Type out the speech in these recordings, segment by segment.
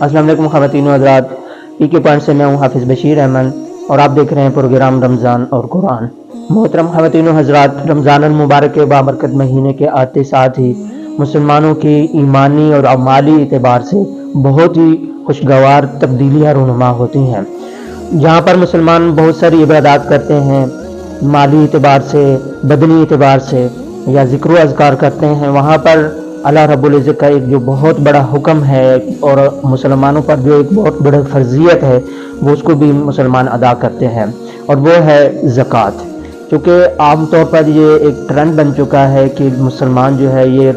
السلام علیکم خواتین و حضرات، پی کے پوائنٹ سے میں ہوں حافظ بشیر احمد اور آپ دیکھ رہے ہیں پروگرام رمضان اور قرآن۔ محترم خواتین و حضرات، رمضان المبارک کے بابرکت مہینے کے آتے ساتھ ہی مسلمانوں کی ایمانی اور اعمالی اعتبار سے بہت ہی خوشگوار تبدیلیاں رونما ہوتی ہیں، جہاں پر مسلمان بہت ساری عبادات کرتے ہیں، مالی اعتبار سے، بدنی اعتبار سے یا ذکر و اذکار کرتے ہیں۔ وہاں پر اللہ رب العزت کا ایک جو بہت بڑا حکم ہے اور مسلمانوں پر جو ایک بہت بڑا فرضیت ہے، وہ اس کو بھی مسلمان ادا کرتے ہیں، اور وہ ہے زکوٰۃ۔ چونکہ عام طور پر یہ ایک ٹرینڈ بن چکا ہے کہ مسلمان جو ہے یہ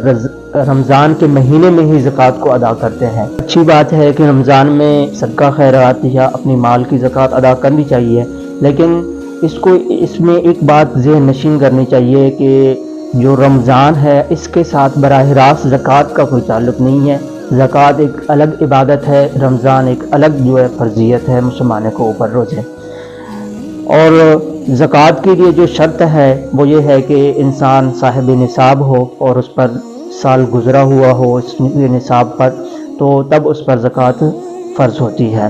رمضان کے مہینے میں ہی زکوٰۃ کو ادا کرتے ہیں۔ اچھی بات ہے کہ رمضان میں صدقہ خیرات یا اپنی مال کی زکوٰۃ ادا کرنی چاہیے، لیکن اس میں ایک بات ذہن نشین کرنی چاہیے کہ جو رمضان ہے اس کے ساتھ براہ راست زکوٰۃ کا کوئی تعلق نہیں ہے۔ زکوٰۃ ایک الگ عبادت ہے، رمضان ایک الگ جو ہے فرضیت ہے مسلمان کو اوپر روزے۔ اور زکوٰۃ کے لیے جو شرط ہے وہ یہ ہے کہ انسان صاحب نصاب ہو اور اس پر سال گزرا ہوا ہو اس نصاب پر، تو تب اس پر زکوٰۃ فرض ہوتی ہے۔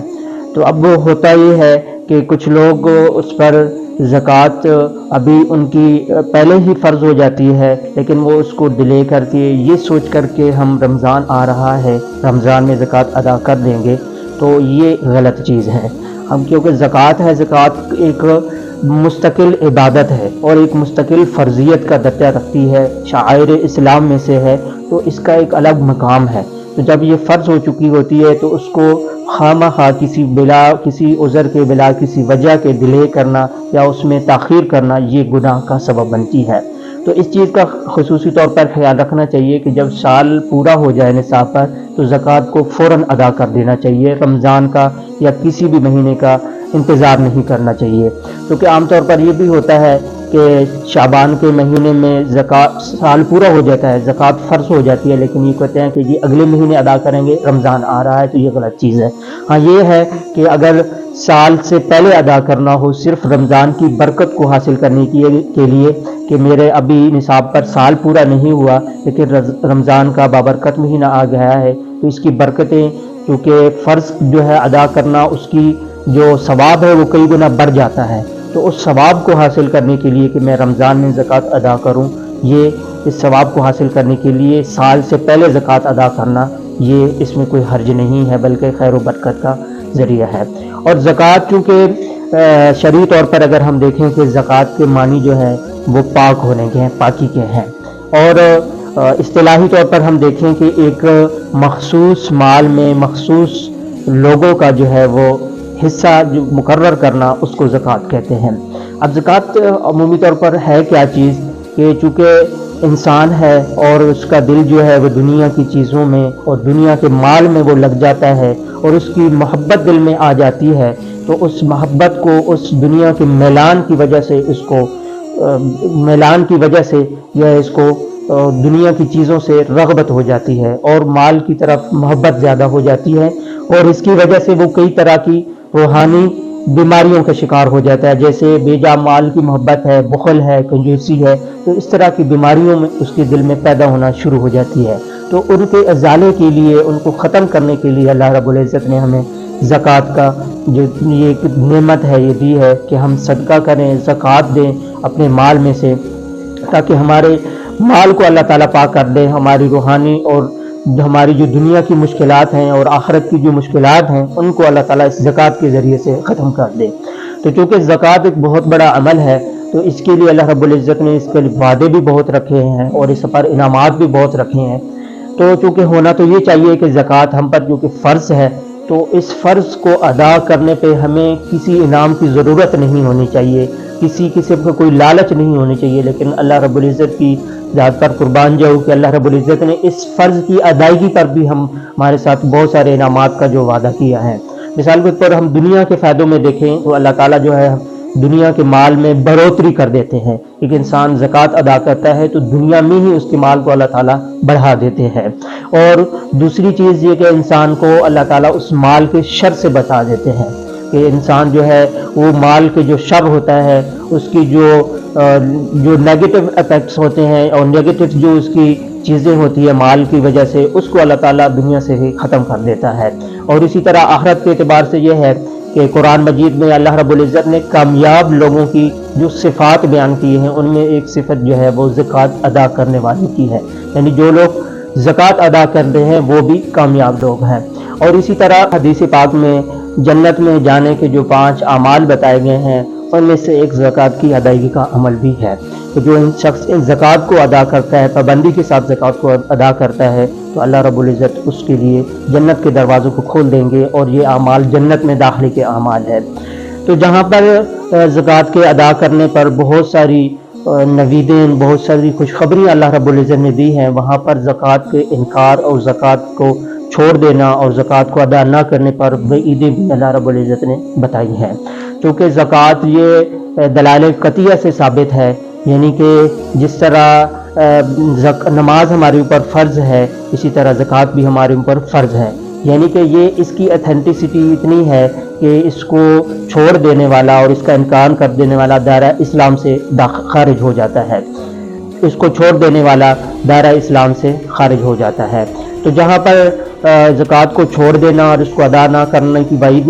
تو اب وہ ہوتا یہ ہے کہ کچھ لوگ اس پر زکوٰۃ ابھی ان کی پہلے ہی فرض ہو جاتی ہے، لیکن وہ اس کو ڈیلے کر کے یہ سوچ کر کے ہم رمضان آ رہا ہے، رمضان میں زکوٰۃ ادا کر دیں گے، تو یہ غلط چیز ہے۔ ہم کیونکہ زکوٰۃ ایک مستقل عبادت ہے اور ایک مستقل فرضیت کا درجہ رکھتی ہے، شعائر اسلام میں سے ہے، تو اس کا ایک الگ مقام ہے۔ تو جب یہ فرض ہو چکی ہوتی ہے تو اس کو خواہ کسی عذر کے بلا کسی وجہ کے ڈیلے کرنا یا اس میں تاخیر کرنا، یہ گناہ کا سبب بنتی ہے۔ تو اس چیز کا خصوصی طور پر خیال رکھنا چاہیے کہ جب سال پورا ہو جائے نصاب پر تو زکوٰۃ کو فوراً ادا کر دینا چاہیے، رمضان کا یا کسی بھی مہینے کا انتظار نہیں کرنا چاہیے۔ کیونکہ عام طور پر یہ بھی ہوتا ہے کہ شعبان کے مہینے میں زکوٰۃ سال پورا ہو جاتا ہے، زکوٰۃ فرض ہو جاتی ہے، لیکن یہ کہتے ہیں کہ یہ اگلے مہینے ادا کریں گے، رمضان آ رہا ہے، تو یہ غلط چیز ہے۔ ہاں یہ ہے کہ اگر سال سے پہلے ادا کرنا ہو صرف رمضان کی برکت کو حاصل کرنے کے لیے کہ میرے ابھی نصاب پر سال پورا نہیں ہوا لیکن رمضان کا بابرکت مہینہ آ گیا ہے، تو اس کی برکتیں کیونکہ فرض جو ہے ادا کرنا، اس کی جو ثواب ہے وہ کئی گنا بڑھ جاتا ہے، تو اس ثواب کو حاصل کرنے کے لیے کہ میں رمضان میں زکوٰۃ ادا کروں، اس ثواب کو حاصل کرنے کے لیے سال سے پہلے زکوٰۃ ادا کرنا، یہ اس میں کوئی حرج نہیں ہے بلکہ خیر و برکت کا ذریعہ ہے۔ اور زکوٰۃ چونکہ شرعی طور پر اگر ہم دیکھیں کہ زکوٰۃ کے معنی جو ہے وہ پاک ہونے کے ہیں، پاکی کے ہیں، اور اصطلاحی طور پر ہم دیکھیں کہ ایک مخصوص مال میں مخصوص لوگوں کا جو ہے وہ حصہ جو مقرر کرنا، اس کو زکوٰۃ کہتے ہیں۔ اب زکوٰۃ عمومی طور پر ہے کیا چیز کہ چونکہ انسان ہے اور اس کا دل جو ہے وہ دنیا کی چیزوں میں اور دنیا کے مال میں وہ لگ جاتا ہے اور اس کی محبت دل میں آ جاتی ہے، تو اس محبت کو اس دنیا کے میلان کی وجہ سے اس کو دنیا کی چیزوں سے رغبت ہو جاتی ہے اور مال کی طرف محبت زیادہ ہو جاتی ہے، اور اس کی وجہ سے وہ کئی طرح کی روحانی بیماریوں کا شکار ہو جاتا ہے، جیسے بے جا مال کی محبت ہے، بخل ہے، کنجوسی ہے، تو اس طرح کی بیماریوں میں اس کے دل میں پیدا ہونا شروع ہو جاتی ہے۔ تو ان کے ازالے کے لیے، ان کو ختم کرنے کے لیے اللہ رب العزت نے ہمیں زکوٰۃ کا جو یہ ایک نعمت ہے یہ دی ہے کہ ہم صدقہ کریں، زکوٰۃ دیں اپنے مال میں سے، تاکہ ہمارے مال کو اللہ تعالیٰ پاک کر دے، ہماری روحانی اور ہماری جو دنیا کی مشکلات ہیں اور آخرت کی جو مشکلات ہیں ان کو اللہ تعالیٰ اس زکوٰۃ کے ذریعے سے ختم کر دے۔ تو چونکہ زکوٰۃ ایک بہت بڑا عمل ہے، تو اس کے لیے اللہ رب العزت نے اس کے وعدے بھی بہت رکھے ہیں اور اس پر انعامات بھی بہت رکھے ہیں۔ تو چونکہ ہونا تو یہ چاہیے کہ زکوٰۃ ہم پر کیونکہ فرض ہے، تو اس فرض کو ادا کرنے پہ ہمیں کسی انعام کی ضرورت نہیں ہونی چاہیے، کسی قسم کا کوئی لالچ نہیں ہونی چاہیے، لیکن اللہ رب العزت کی ذات پر قربان جاؤ کہ اللہ رب العزت نے اس فرض کی ادائیگی پر بھی ہمارے ساتھ بہت سارے انعامات کا جو وعدہ کیا ہے۔ مثال کے طور ہم دنیا کے فائدوں میں دیکھیں تو اللہ تعالیٰ جو ہے دنیا کے مال میں بڑھوتری کر دیتے ہیں۔ ایک انسان زکوٰۃ ادا کرتا ہے تو دنیا میں ہی اس کے مال کو اللہ تعالیٰ بڑھا دیتے ہیں، اور دوسری چیز یہ کہ انسان کو اللہ تعالیٰ اس مال کے شر سے بچا دیتے ہیں، کہ انسان جو ہے وہ مال کے جو شر ہوتا ہے، اس کی جو نیگیٹو ایفیکٹس ہوتے ہیں اور نیگیٹو جو اس کی چیزیں ہوتی ہے مال کی وجہ سے، اس کو اللہ تعالیٰ دنیا سے ہی ختم کر دیتا ہے۔ اور اسی طرح آخرت کے اعتبار سے یہ ہے کہ قرآن مجید میں اللہ رب العزت نے کامیاب لوگوں کی جو صفات بیان کی ہیں، ان میں ایک صفت جو ہے وہ زکوٰۃ ادا کرنے والے کی ہے، یعنی جو لوگ زکوٰۃ ادا کرتے ہیں وہ بھی کامیاب لوگ ہیں۔ اور اسی طرح حدیث پاک میں جنت میں جانے کے جو 5 اعمال بتائے گئے ہیں، ان میں سے ایک زکوٰۃ کی ادائیگی کا عمل بھی ہے کہ جو شخص زکوٰۃ کو ادا کرتا ہے، پابندی کے ساتھ زکوٰۃ کو ادا کرتا ہے، تو اللہ رب العزت اس کے لیے جنت کے دروازوں کو کھول دیں گے، اور یہ اعمال جنت میں داخلے کے اعمال ہے۔ تو جہاں پر زکوٰۃ کے ادا کرنے پر بہت ساری نویدیں، بہت ساری خوشخبریاں اللہ رب العزت نے دی ہیں، وہاں پر زکوٰۃ کے انکار اور زکوٰۃ کو چھوڑ دینا اور زکوٰۃ کو ادا نہ کرنے پر وعیدیں بھی اللہ رب العزت نے بتائی ہیں۔ چونکہ زکوٰۃ یہ دلائل قطعیہ سے ثابت ہے، یعنی کہ جس طرح نماز ہمارے اوپر فرض ہے، اسی طرح زکوٰۃ بھی ہمارے اوپر فرض ہے، یعنی کہ یہ اس کی اتھینٹسٹی اتنی ہے کہ اس کو چھوڑ دینے والا اور اس کا انکار کر دینے والا دائرہ اسلام سے خارج ہو جاتا ہے، اس کو چھوڑ دینے والا دائرہ اسلام سے خارج ہو جاتا ہے۔ تو جہاں پر زکوٰۃ کو چھوڑ دینا اور اس کو ادا نہ کرنے کی وعید،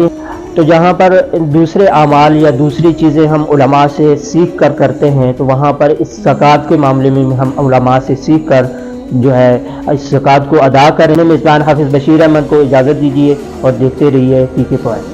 تو جہاں پر دوسرے اعمال یا دوسری چیزیں ہم علماء سے سیکھ کر کرتے ہیں، تو وہاں پر اس زکوٰۃ کے معاملے میں ہم علماء سے سیکھ کر جو ہے اس زکوٰۃ کو ادا کرنے میں میزبان حافظ بشیر احمد کو اجازت دیجیے اور دیکھتے رہیے PK پوائنٹ۔